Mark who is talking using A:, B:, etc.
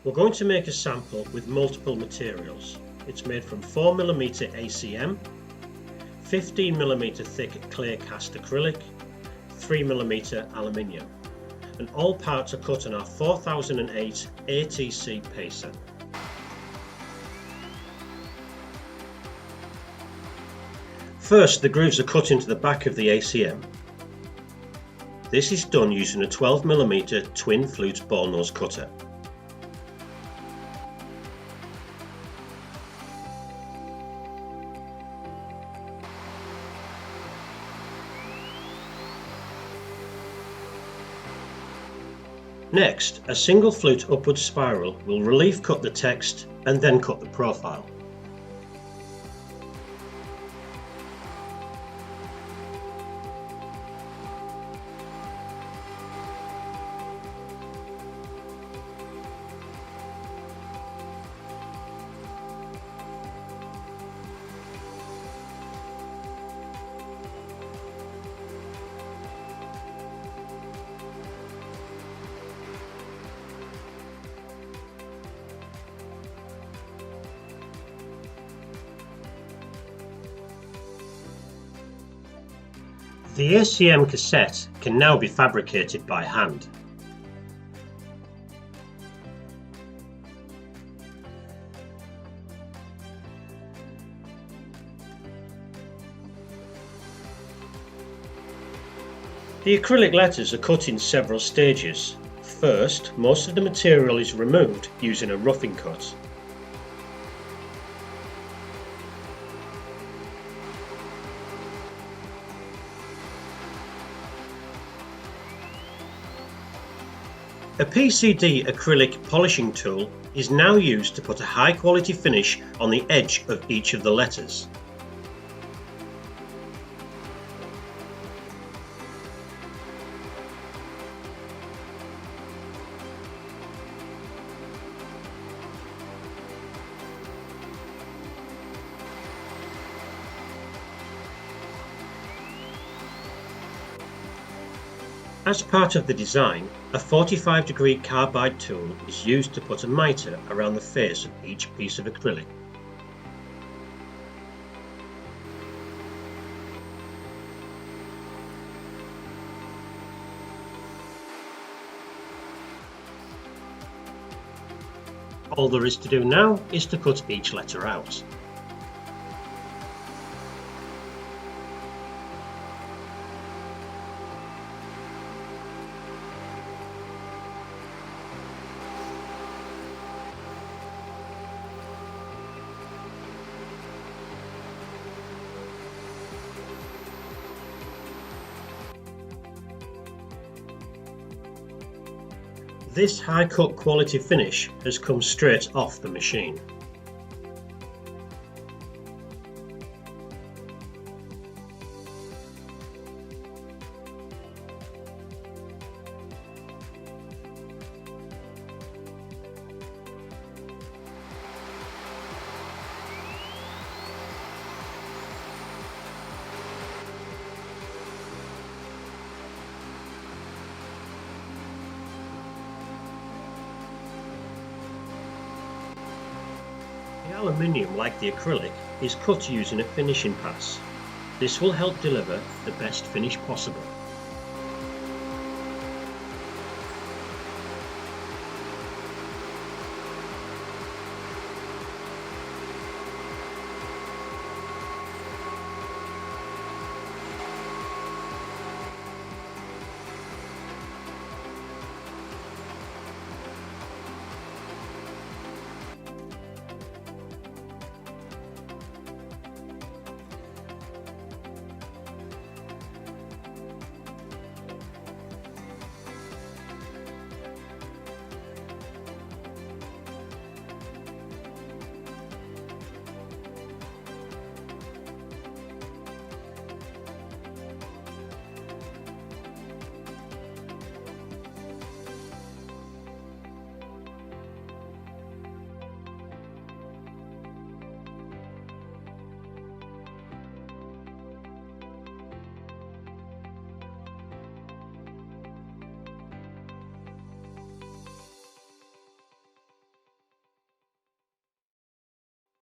A: We're going to make a sample with multiple materials. It's made from 4mm ACM, 15mm thick clear cast acrylic, 3mm aluminium, and all parts are cut on our 4008 ATC pacer. First, the grooves are cut into the back of the ACM. This is done using a 12mm twin flute ball nose cutter. Next, a single flute upward spiral will relief cut the text and then cut the profile. The ACM cassette can now be fabricated by hand. The acrylic letters are cut in several stages. First, most of the material is removed using a roughing cut. A PCD acrylic polishing tool is now used to put a high quality finish on the edge of each of the letters. As part of the design, a 45-degree carbide tool is used to put a mitre around the face of each piece of acrylic. All there is to do now is to cut each letter out. This high-cut quality finish has come straight off the machine. The aluminium, like the acrylic, is cut using a finishing pass. This will help deliver the best finish possible.